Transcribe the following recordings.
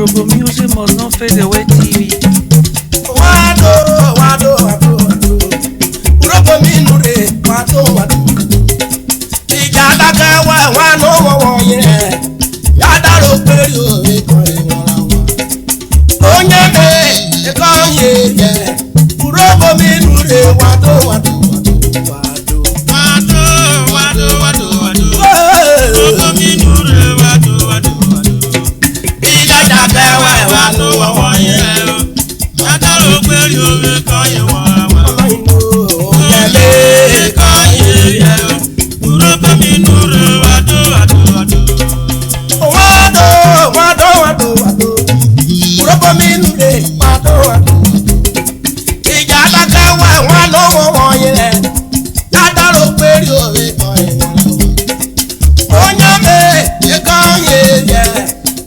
Urhobo music must not fade away TV. WADOOO. Urhobo minure WADOOO. Ìjà dákẹ́ wá wá ló wọ̀wọ̀ yẹn. Yádàrú pẹ̀lú ẹ̀kọ́ ìwọ̀n wọn. Onye mi ẹ̀kọ́ yẹ yẹ. Urhobo minure WADOOO. Urhobo minure WADOOO. Ìjà dákẹ́ wá wá ló wọ̀wọ̀ yẹn. Yádàrú pẹ̀lú ẹ̀kọ́ ìwọ̀n wọn. Onye mi ẹ̀kọ́ yẹ yẹ. Urhobo minure Urhobo minure WADOOO. Ìjà dákẹ́ wá wá ló wọ̀wọ̀ yẹn. Yádàrú pẹ̀lú ẹ̀kọ́ ìwọ̀n wọn. Onye mi ẹ̀kọ́ yẹ yẹ.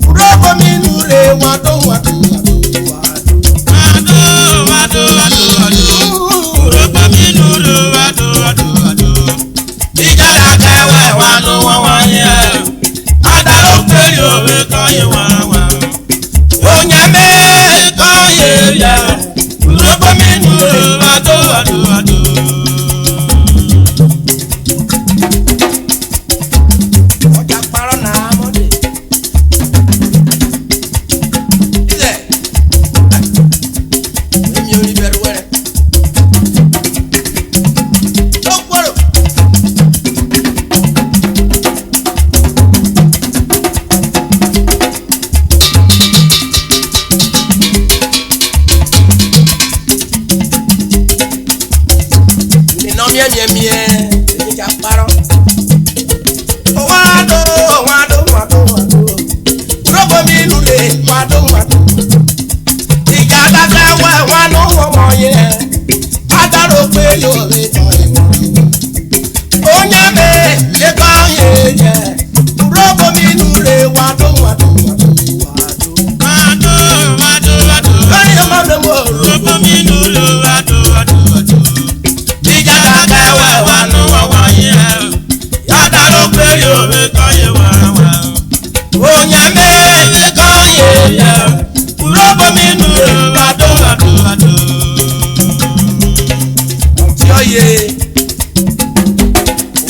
Urhobo minure WADOOO. Urhobo minure WADOOO. Ìjà dákẹ́ wá wá ló wọ̀wọ̀ yẹn. Yádàrú pẹ̀lú ẹ̀kọ́ ìwọ̀n wọn. Onye mi ẹ̀kọ́ yẹ yẹ. Urhobo minure WADOOO. Ọjà parọ́ náà mọ́dé. Ilẹ̀ èmi ò rí bẹ̀rù wẹ̀rẹ̀. Ó gbọ́dọ̀. Nínú miẹ́miẹ́miẹ́ èmi jà parọ́. WADOOO. Urhobo minure WADOOO. Ìjà dákẹ́ wá wá ló wọ̀wọ̀ yẹn. Yádàrú pẹ̀lú ẹ̀kọ́ ìwọ̀n. Onye mi ẹ̀kọ́ yẹ yẹ. Urhobo minure WADOOO. Lórí ọmọ mi mọ̀ Urhobo minure WADOOO. Ìjà dákẹ́ wá wá ló wọ̀wọ̀ yẹn. Yádàrú pẹ̀lú ẹ̀kọ́ ìwọ̀n. Onye mi ẹ̀kọ́ yẹ yẹ. Urhobo minure WADOOO. Ọtí ọyẹ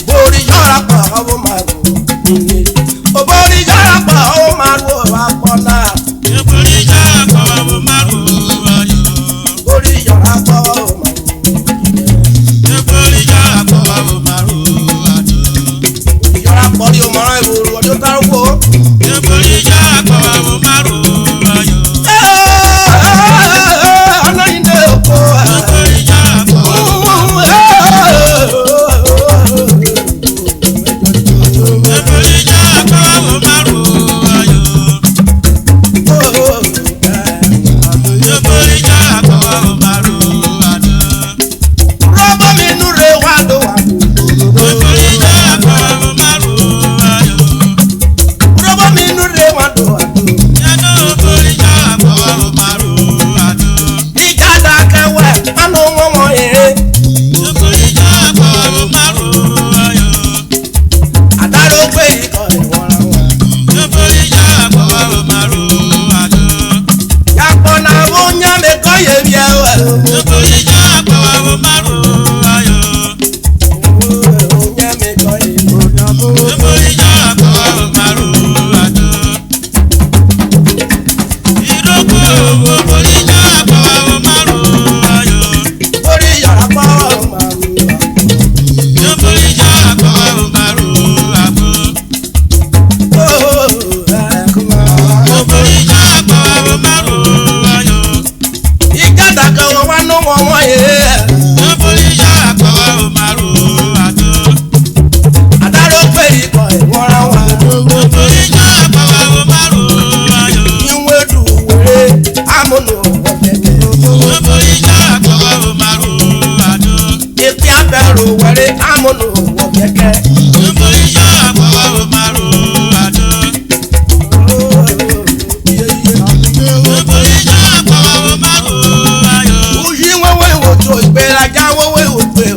òbórí yọra pa ọwọ́ máa rò ní. Òbórí yọra pa ọwọ́ máa rò àpọ̀ náà. Òbórí yọra pa ọwọ́ máa rò ayọ̀. Òbórí yọra pa ọwọ́ máa rò. Òbórí yọra pa ọwọ́ máa rò àjò. Òbórí yọra pọ̀ ní òmọ̀ràn ìwòrò ọdún tá a wò. Òbórí yọra pa ọwọ́ máa rò ayọ̀. Ọ̀nà ìdè òkú. Òbórí yọra pa ọwọ́ máa rò. Òbórí yọra pa ọwọ́ máa rò ayọ̀. Òbórí yọra pa ọwọ́ máa rò àjò. Urhobo minure WADOOO. Òbórí yọra pa ọwọ́ máa rò ayọ̀. Urhobo minure WADOOO. Òbórí yọra pa ọwọ́ máa rò àjò. Ìjà dákẹ́ wá wá ló wọ̀wọ̀ yẹn. Òbórí yọra pa ọwọ́ máa rò ayọ̀. Àdàrú pé ikọ̀ ìwọ̀n wọn. Òbórí yọra pa ọwọ́ máa rò àjò. Yàpọ̀ náà onye mi kọ́ yẹ bí ẹ wẹ̀. Òbórí yọra pa ọwọ́ máa rò ayọ̀. Onye mi kọ́ yẹ bí ẹ wẹ̀. Òbórí yọra pa ọwọ́ máa rò àjò. Ìrókò òbórí yọra pa ọwọ́ máa rò ayọ̀. Òbórí yọra pa ọwọ́ máa rò àjò. Òbórí yọra pa ọwọ́ máa rò àjò. Òbórí yọra pa ọwọ́ máa rò ayọ̀. Ìjà dákẹ́ wá wá ló wọ̀wọ̀ yẹn. Òbórí yọra pa ọwọ́ máa rò àjò. Àdàrú pé ikọ̀ ìwọ̀n wọn. Òbórí yọra pa ọwọ́ máa rò ayọ̀. Ìwé dùwé amúnú ọ̀gẹ̀gẹ̀. Òbórí yọra pa ọwọ́ máa rò àjò. Ìpí abẹ́rù wẹ̀rẹ̀ amúnú ọ̀gẹ̀gẹ̀. Òbórí yọra pa ọwọ́ máa rò àjò. Òbórí yọra pa ọwọ́ máa rò ayọ̀. Òyì wẹ́wẹ́ ìwòjò ìgbéraga wẹ́wẹ́ ìwòjò.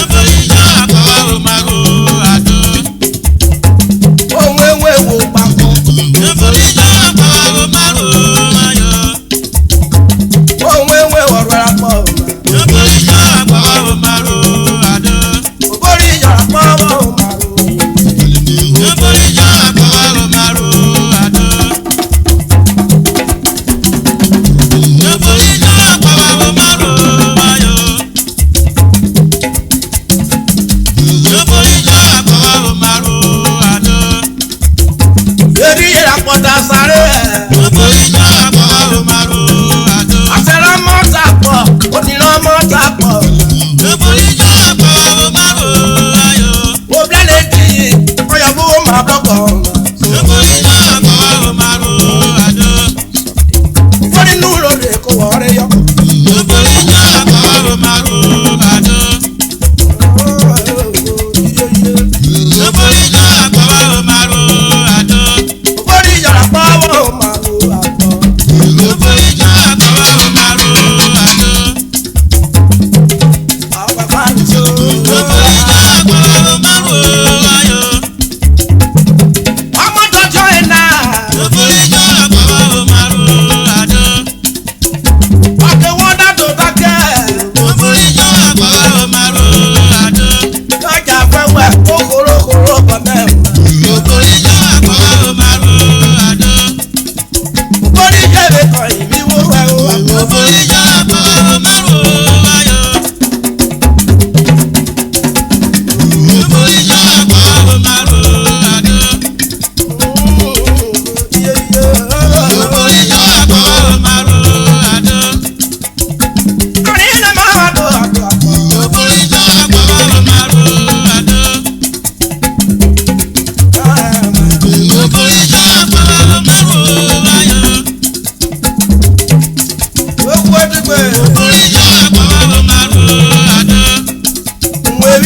Òbórí yọra pa ọwọ́ máa rò àjò. Ohun ewé wo papọ̀. Òbórí yọra pa ọwọ́ máa rò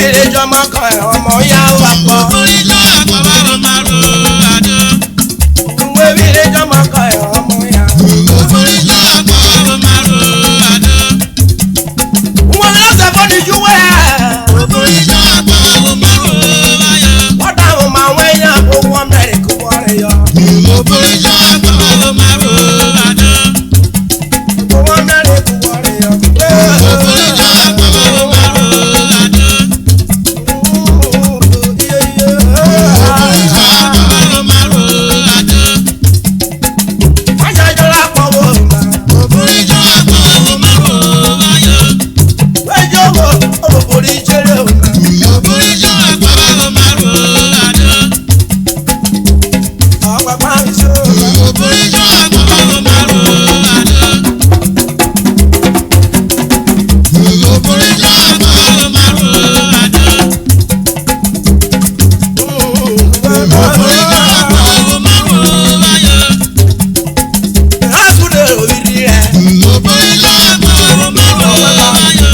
ìrẹjọ mọkàn ẹ ọmọ yá wà pọ. Oríjọ́ àpamọ́ máa ro àdó. Ìwé ìrẹjọ mọkàn ẹ ọmọ yá. Oríjọ́ àpamọ́ máa ro àdó. Wọ́n lọ́sẹ̀ fún ní júwẹ́. Oríjọ́ àpamọ́ máa ro ayọ̀. Wọ́n dáhùn máa wọ́n èèyàn owó Amẹ́ríkà wọ́ọ̀rẹ́ yọ. Oríjọ́ àpamọ́ máa ro àdó. Owó Amẹ́ríkà wọ́ọ̀rẹ́ yọ. Oríjọ́ àpamọ́ máa ro àdó. Oríjọ́ àpamọ́ máa ro àdó. Wájà jọra pọ̀ wọ̀ ọ̀la. Oríjọ́ àpamọ́ máa ro ayọ̀. Wẹ́jọ́ wọ̀ òbòrí jẹ́rẹ̀ ọ̀la. Oríjọ́ àpamọ́ máa ro àdó. Ọ̀pàpá ìṣòro. Oríjọ́ àpamọ́ máa ro àdó. Oríjọ́ àpamọ́ máa ro àdó. Oríjọ́ àpamọ́ máa ro ayọ̀. Lásùdẹ̀ òbírí rẹ̀. Oríjọ́ àpamọ́ máa ro ayọ̀.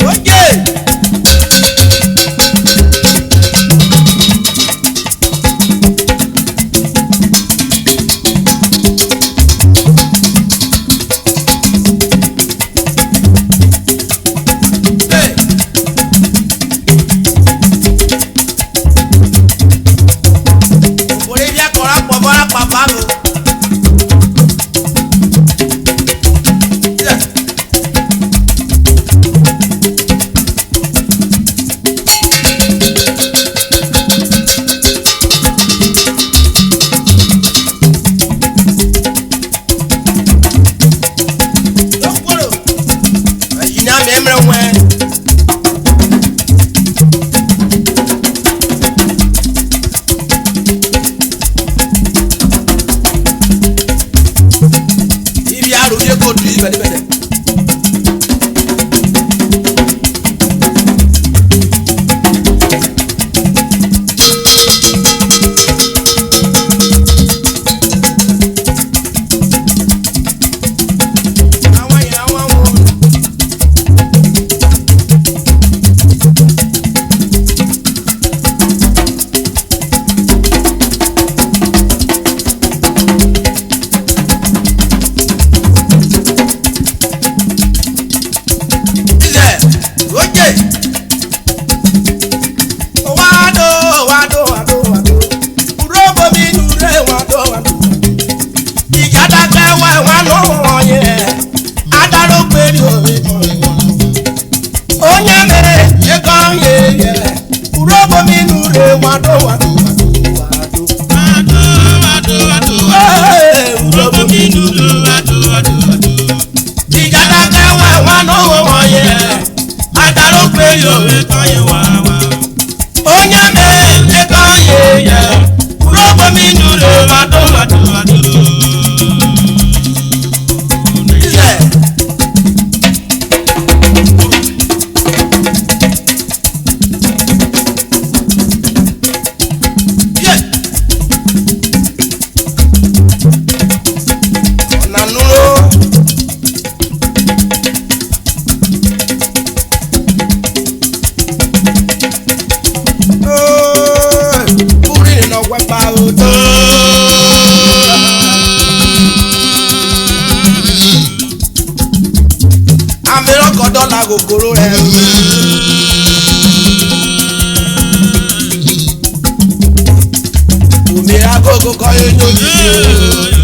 Oye! Hey! Òbòrí bí ẹ̀kọ́ rápọ̀ bọ́lá pàpà lò. Yeah. Lọ́kùnrin, ẹ̀yìn náà mi ẹ̀mẹ̀rẹ̀ wẹ̀. Ibi àròyé kò dùn yí bẹ̀dẹ̀bẹ̀dẹ̀. Àwọn yẹn àwọn wo. Ilẹ̀ oye. Wàdó wàdó wàdó wàdó. Rọ́bò mi nùrẹ́ wàdó wàdó. Ìjà dàgbẹ́ wẹ̀ wọ́n ló wọ̀n yẹn. Adáró pé ní òwe kan ìwọ̀n. Onye mere ẹ̀kọ́ yẹyẹ. Rọ́bò mi nùrẹ́ wàdó wàdó wàdó wàdó. Àdó àdó àdó. Rọ́bò mi dúró àdó àdó àdó. Ìjà dàgbẹ́ wẹ̀ wọ́n ló wọ̀n yẹn. Adáró pé ní òwe Òwe kan yẹn wá wá. onye mere ẹ̀kọ́ yẹyẹ. Rọ́bò mi nùrẹ́ wàdó wàdó wàdó. Ilẹ̀. Yeah. Ọ̀nà nùrọ̀. Kúrì nà wẹ́pà odò. Àmì ọkọ̀ dọ́là gògòrò rẹ̀. Òmìnira gbogbo kọ́ yóò yóò yóò.